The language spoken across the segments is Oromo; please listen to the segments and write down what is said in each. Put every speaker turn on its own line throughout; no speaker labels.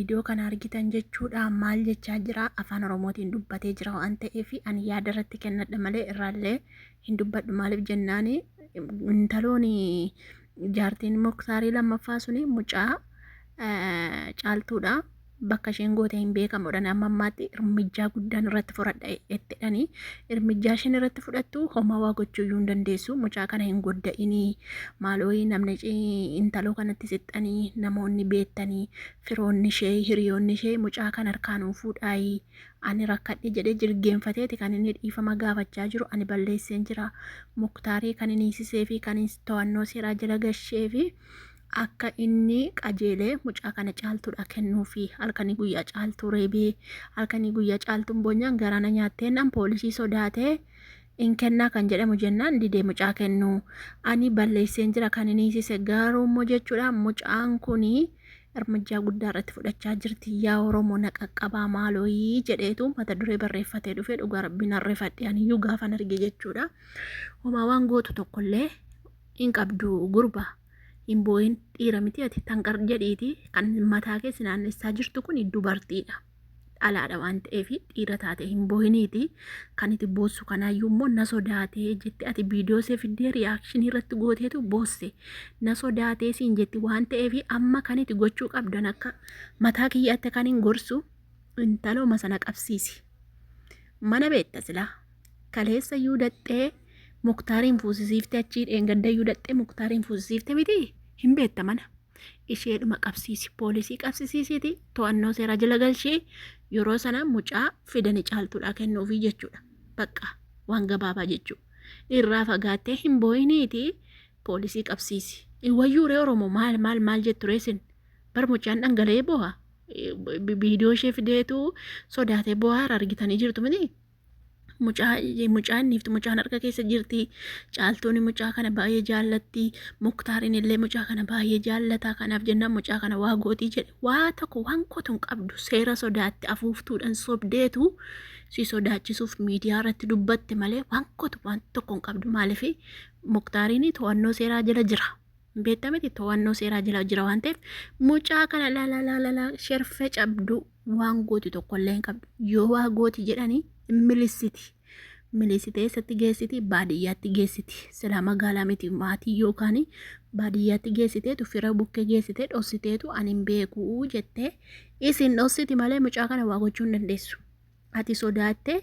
Viidiyoo kana argitan jechuudha maal jechaa jira afaan oromootiin dubbatee jira waan ta'eef ani yaada irratti kennadha malee irraallee hin dubbadhu maaliif jennaani intaloon jaartiin Muktaarii lammaffaa suni mucaa caaltuudha bakka isheen goote hin beekamudha amma ammaatti hirmijjaa guddaan irratti fudhadha ettedhanii hirmijjaa isheen irratti fudhattu homaa waa gochuu iyyuu hin dandeessu mucaa kana hin godda'inii maalooyii namni intaloo kanatti sixxanii namoonni beektanii firoonni ishee hiriyoonni ishee mucaa kan harkaanuu fuudhaayii ani rakkadhe jedhee jilgeenfateeti kan inni dhiifama gaafachaa jiru ani balleesseen jira Muktaarii kan inni hiisisee fi kan to'annoo seeraa jala gashee fi akka inni qajeelee mucaa kana caaltuudha kennuufi halkanii guyyaa caaltuu reebee halkanii guyyaa caaltuun boonyaan garaana nyaatteennan poolisii sodaatee in kennaa kan jedhamu jennaan didee mucaa kennu ani balleesseen jira kan inni hiisise gaarummoo jechuudha mucaan kunii hirmijjaa guddaa irratti fudhachaa jirti yaa Oromoo na qaqqabaa maalooyii jedheetu mata duree barreeffatee dhufee dhugaa rabbiin harreeffadhe aniyyuu gaafan arge jechuudha homaa waan gootu tokkollee hin qabdu gurba hin booyin dhiira miti ati tanqar jedhiiti kan mataa keessa naannessaa jirtu kun dubartiidha dhalaadha waan ta'eef dhiira taate hin booyiniiti kan itti boossu kanaayyuu immoo na sodaatee jetti ati viidiyoo see fiddee riyaakshinii irratti gooteetu boosse na sodaatee siin jetti waan ta'eef amma kan itti gochuu qabdan akka mataa kiyyaatti kan hin gorsu intalooma sana qabsiisi mana beekta silaa kaleessa iyyuu daxxee Muktaariin fuusisiifte achii dheengadda iyyuu daxxee Muktaariin fuusisiifte miti hin beekta mana isheedhuma qabsiisi poolisii qabsiisiiti to'annoo seeraa jala galchee yeroo sana mucaa fidanii caaltuudha kennuufii jechuudha bakka waan gabaabaa jechuudha irraa fagaattee hin booyiniiti poolisii qabsiisi wayyuuree Oromoo maal jettu reesin bar mucaan dhangala'ee boo'a viidiyoo ishee fideetu sodaatee boo'aara argitanii jirtu miti mucaan niiftu mucaan harka keessa jirti caaltuun mucaa kana baay'ee jaallatti Muktaariin illee mucaa kana baay'ee jaallataa kanaaf jennaan mucaa kana waa gootii jedhe waa tokko waan qotuun qabdu seera sodaatti afuuftuudhaan sobdeetu si sodaachisuuf miidiyaa irratti dubbatte malee waan qotu waan tokko hin qabdu maaliif Muktaariin to'annoo seeraa jala jira beektameti to'annoo seeraa jala jira waan ta'eef mucaa kana laalaa sherfe cabdu waan gooti tokkollee hin qabdu yoo waa gooti jedhanii milisitee eessatti geessiti baadiyyaatti geessiti silaa magaalaa miti maatii yookaan baadiyyaatti geessiteetu fira bukkee geessitee dhossiteetu ani hin beekuu jettee isin dhossiti malee mucaa kana waa gochuu hin dandeessu ati sodaattee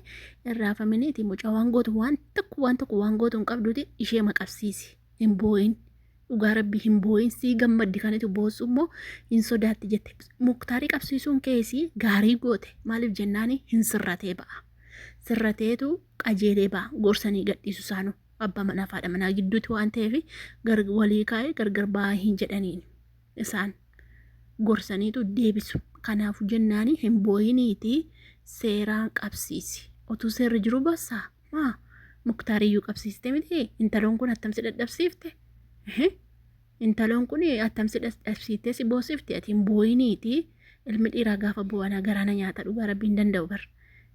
irraafaminiiti mucaa waan gootu waan tokko waan gootu hin qabduti ishee maqabsiisi hin booyin dhugaa rabbii hin booyin sii gammaddi kanitu boossu immoo hin sodaatti jette Muktaarii qabsiisuun keessi gaarii goote maaliif jennaani hin sirratee ba'a. Sirrateetu qajeelee ba'a gorsanii gadhiisu isaanu abbaa manaa fi haadha manaa gidduutti waan ta'eef walii kaa'ee gargar ba'aa hin jedhaniin isaan gorsaniitu deebisu kanaafuu jennaani hin booyiniiti seeraan qabsiisi otuu seerri jiru bossaa Muktaariyyuu qabsiiste miti intaloon kun attamsi dadhabsiifte intaloon kun attamsi dadhabsiiftee si boosifte ati hin booyiniiti ilmi dhiiraa gaafa bu'anaa garaana nyaata dhugaa rabbii hin danda'u bar.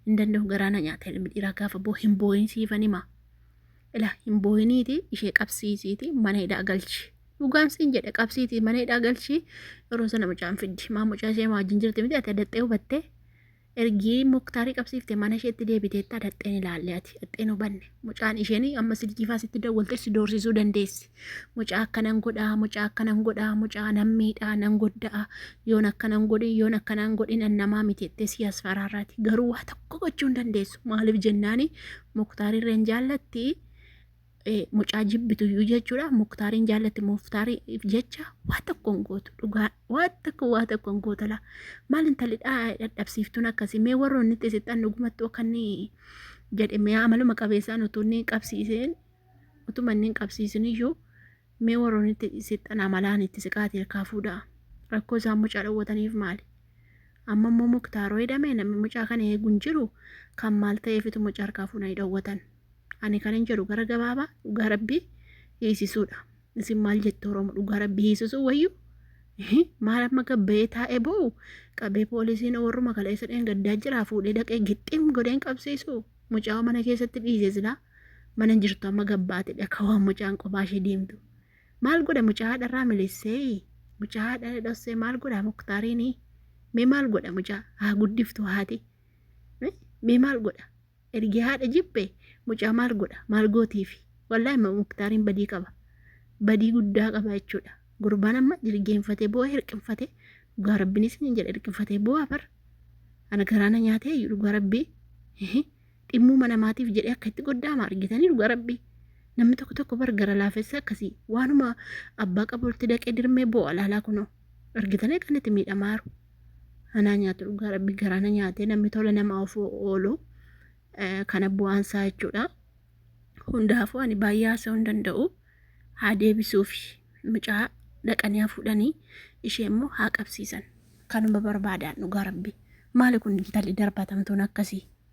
hin danda'u garaana nyaata ilmi dhiiraa gaafa boo hin booyinsiifan hima hin booyiniiti ishee qabsiisiiti mana hidhaa galchi dhugaamsiin jedhe qabsiiti mana hidhaa galchi yeroo sana mucaan fiddi maa mucaa ishee wajjin jirti miti ati adaxxee hubattee ergii Muktaarii qabsiifte mana isheetti deebiteetta adaxxeen ilaalle ati adaxxeen hubanne mucaan isheen amma silkiifaa sitti dawwalte si doorsisuu dandeessi mucaa akkanan godhaa mucaa nan miidhaa nan godda'a yoon akkanan godhin annamaa miti jettee si asfaraarraati garuu waa tokko gochuu hin dandeessu maaliif jennaani Muktaarii irreen jaallatti mucaa jibbituyyuu jechuudha Muktaariin jaallatti Muktaarii jecha waa tokko hin gootu dhugaa waa tokko hin gootala maal intalli dadhabsiiftuun akkasii mee warroonni itti sixxan dhugumattuu akka inni jedhe mee amaluma qabeessaan utuu inni qabsiiseen utuma inni hin qabsiisin iyyuu mee warroonni itti sixxan amalaan itti siqaati hirkaa fuudhaa rakkoo isaan mucaa dhawwataniif maali amma immoo Muktaaroo hidhamee namni mucaa kana eeguun jiru kan maal ta'eefitu mucaa harkaa fuudhanii dhawwatan ani kan hin jedhu gara gabaabaa dhugaa rabbii hiisisuudha isin maal jette Oromoo dhugaa rabbii hiisisuu wayyuu maal amma gabbee taa'ee boo'u qabee poolisiin warruma kaleessa dheengaddaa jiraa fuudhee dhaqee gixxiim godheen qabsiisu mucaa mana keessatti dhiise silaa mana jirtu amma gabbaate dhaka waan mucaan kophaa ishee deemtu maal godha mucaa haadharraa milissee mucaa haadha dhossee maal godha Muktaariin Mee maal godha mucaa haa guddiftu haati. Mee maal godha ergee haadha jibbee mucaa maal godha maal gootiifi. Wallaahi Muktaariin badii qaba. Badii guddaa qaba jechuudha. Gurbaan amma jilgeenfatee bu'aa hirqinfatee dhugaa rabbiinis ni jedha hirqinfatee bu'aa bar. Ana garaana nyaatee dhugaa rabbii dhimmuma namaatiif jedhee akka itti goddaama argitanii dhugaa rabbii. Namni tokko bar gara laafessa akkasii waanuma abbaa qabuutti dhaqee dirmee bu'a laalaa kunoo argitanii kan itti miidhamaaru. Anaa nyaatu dhugaa rabbii garaana nyaatee namni tola nama ofoo oolu kana bu'aansaa jechuudha. Hundaafuu ani baay'ee haasa'uu hin danda'u. Haa deebisuuf mucaa dhaqanii fuudhanii ishee immoo haa qabsiisan. Kanuma barbaadaan dhugaa rabbii. Maali kun intalli darbatamtuun akkasii?